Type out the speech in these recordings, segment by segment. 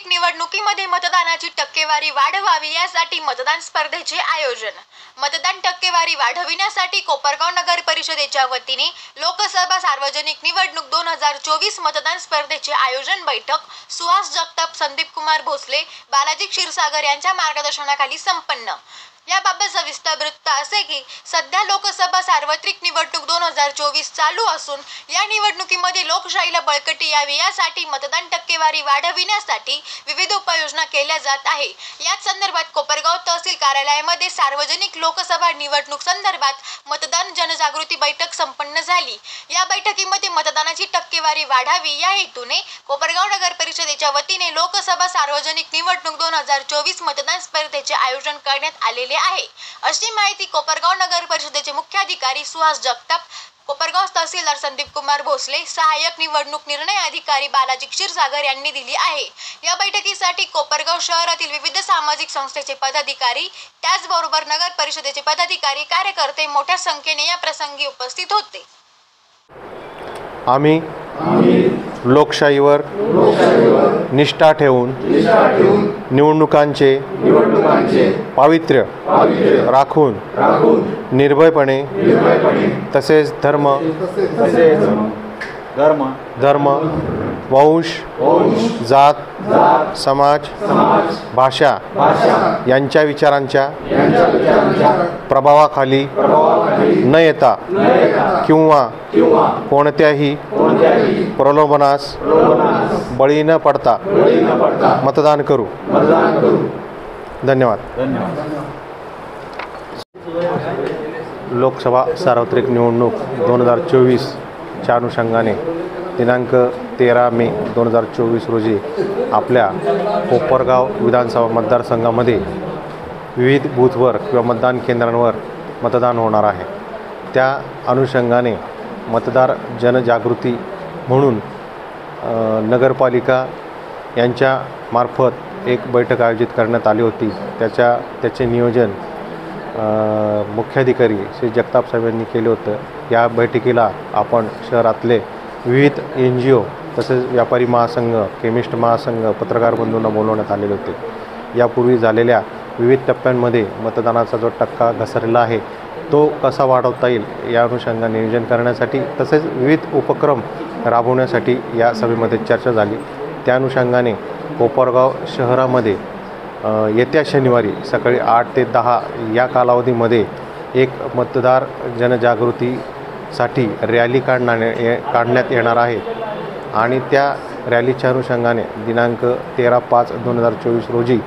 सार्वत्रिक निवडणुकीमध्ये मतदानाची टक्केवारी वाढवावी यासाठी मतदान स्पर्धेचे आयोजन। मतदान टक्केवारी वाढविण्यासाठी कोपरगाव नगर परिषदेच्या वतीने लोकसभा सार्वजनिक निवडणूक 2024 मतदान स्पर्धेचे आयोजन बैठक सुहास जगताप, संदीप कुमार भोसले, बालाजी क्षीरसागर यांच्या मार्गदर्शनाखाली संपन्न। याबाबत सविस्तर वृत्त असे की सध्या लोकसभा सार्वत्रिक निवडणूक 2024 चालू असून या निवडणुकीमध्ये लोकशाहीला बळकटी यावी यासाठी मतदान टक्केवारी वाढविण्यासाठी विविध उपाययोजना केल्या जात आहे। याच संदर्भात कोपरगाव तहसील कार्यालयामध्ये सार्वजनिक लोकसभा निवडणूक संदर्भात मतदान जनजागृती बैठक संपन्न झाली। या बैठकीमध्ये मतदानाची टक्केवारी वाढावी या हेतूने कोपरगाव नगर परिषदेच्या वतीने लोकसभा सार्वजनिक निवडणूक 2024 मतदान स्पर्धेचे आयोजन करण्यात आले आहे, अशी माहिती कोपरगाव नगर परिषदेचे मुख्याधिकारी सुहास जगताप, कोपरगाव तहसीलदार संदीप कुमार भोसले, सहाय्यक निवडणूक निर्णय अधिकारी बालाजी क्षीरसागर यांनी दिली आहे। या बैठकीसाठी कोपरगाव शहरातील विविध सामाजिक संस्थेचे पदाधिकारी, त्याचबरोबर नगर परिषदेचे पदाधिकारी, कार्यकर्ते मोठ्या संख्येने या प्रसंगी उपस्थित होते। आम्ही लोकशाहीवर निष्ठा ठेवून निवडणुकांचे पावित्र्य राखून निर्भयपणे तसेच धर्म वंश जात समाज भाषा यांच्या विचारांच्या प्रभावाखाली न येता किंवा कोणत्याही प्रलोभनास बळी न पडता मतदान करू। धन्यवाद। लोकसभा सार्वत्रिक निवडणूक 2024च्या अनुषंगाने दिनांक 13 मे 2024 रोजी आपल्या कोपरगाव विधानसभा मतदारसंघामध्ये विविध बूथवर किंवा मतदान केंद्रांवर मतदान होणार आहे। त्या अनुषंगाने मतदार जनजागृती म्हणून नगरपालिका यांच्या मार्फत एक बैठक आयोजित करण्यात आली होती। त्याचे नियोजन मुख्याधिकारी श्री जगताप साहेब यांनी केले होतं। या बैठकीला आपण शहरातले विविध NGO तसेच व्यापारी महासंघ, केमिस्ट महासंघ, पत्रकार बंधूंना बोलवण्यात आलेले होते। यापूर्वी झालेल्या विविध टप्प्यांमध्ये मतदानाचा जो टक्का घसरलेला आहे तो कसा वाढवता येईल या अनुषंगाने नियोजन करण्यासाठी तसेच विविध उपक्रम राबवण्यासाठी या सभेमध्ये चर्चा झाली। त्या अनुषंगाने कोपरगाव शहरामध्ये येत्या शनिवारी सकाळी 8 ते 10 या कालावधीमध्ये एक मतदार जनजागृतीसाठी रॅली काढण्यात येणार आहे आणि त्या रॅलीच्या अनुषंगाने दिनांक 13/5/2024 रोजी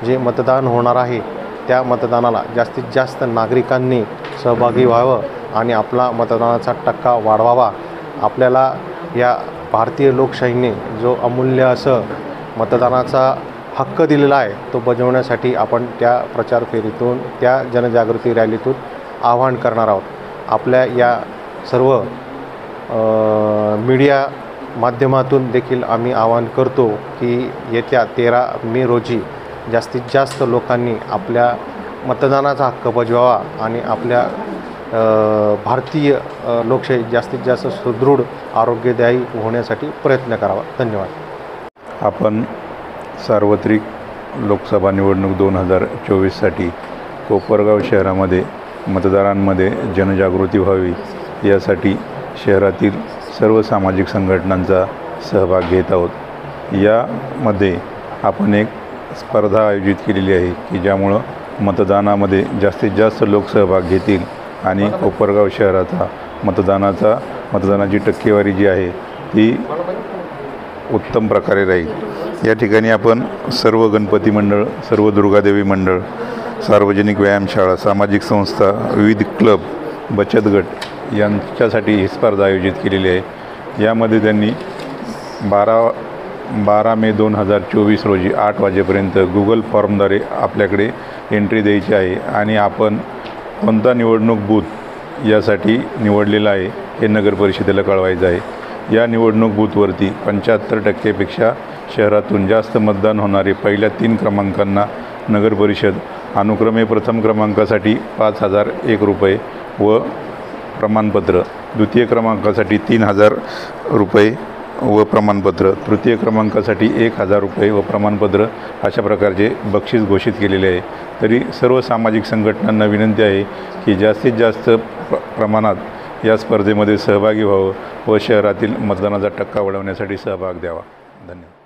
जे मतदान होणार आहे त्या मतदानाला जास्तीत जास्त नागरिकांनी सहभागी व्हावं आणि आपला मतदानाचा टक्का वाढवावा। आपल्याला या भारतीय लोकशाहीने जो अमूल्य असं मतदानाचा हक्क दिलेला आहे तो बजावण्यासाठी आपण त्या प्रचार फेरीतून, त्या जनजागृती रॅलीतून आवाहन करणार आहोत। आपल्या या सर्व मीडिया माध्यमातून देखील आम्ही आवाहन करतो की येत्या 13 मे रोजी जास्तीत जास्त लोकांनी आपल्या मतदानाचा हक्क बजावावा आणि आपल्या भारतीय लोकशाही जास्तीत जास्त सुदृढ आरोग्यदायी होण्यासाठी प्रयत्न करावा। धन्यवाद। आपण सार्वत्रिक लोकसभा निवडणूक 2024साठी कोपरगाव शहरामध्ये मतदारांमध्ये जनजागृती व्हावी यासाठी शहरातील सर्व सामाजिक संघटनांचा सहभाग घेत आहोत। यामध्ये आपण एक स्पर्धा आयोजित केलेली आहे की ज्यामुळं मतदानामध्ये जास्तीत जास्त लोक सहभाग घेतील आणि कोपरगाव शहराचा मतदानाची टक्केवारी जी आहे ती उत्तम प्रकारे राहील। या ठिकाणी आपण सर्व गणपती मंडळ, सर्व दुर्गादेवी मंडळ, सार्वजनिक व्यायामशाळा, सामाजिक संस्था, विविध क्लब, बचत गट यांच्यासाठी ही स्पर्धा आयोजित केलेली आहे। यामध्ये त्यांनी 12 मे 2024 रोजी 8 वाजेपर्यंत गुगल फॉर्मद्वारे आपल्याकडे एंट्री द्यायची आहे आणि आपण कोणता निवडणूक बूथ यासाठी निवडलेला आहे हे नगर परिषदेला कळवायचं आहे। या निवडणूक बूथवरती 75% शहरातून जास्त मतदान होणारे पहिल्या 3 क्रमांकांना नगर परिषद अनुक्रमे प्रथम क्रमांकासाठी 5001 रुपये व प्रमाणपत्र, द्वितीय क्रमांकासाठी 3000 रुपये व प्रमाणपत्र, तृतीय क्रमांकासाठी 1000 रुपये व प्रमाणपत्र अशा प्रकारचे बक्षीस घोषित केलेले आहे. तरी सर्व सामाजिक संघटनांना विनंती आहे की जास्तीत जास्त प्रमाणात या स्पर्धेमध्ये सहभागी व्हावं व शहरातील मतदानाचा टक्का वाढवण्यासाठी सहभाग द्यावा. धन्यवाद.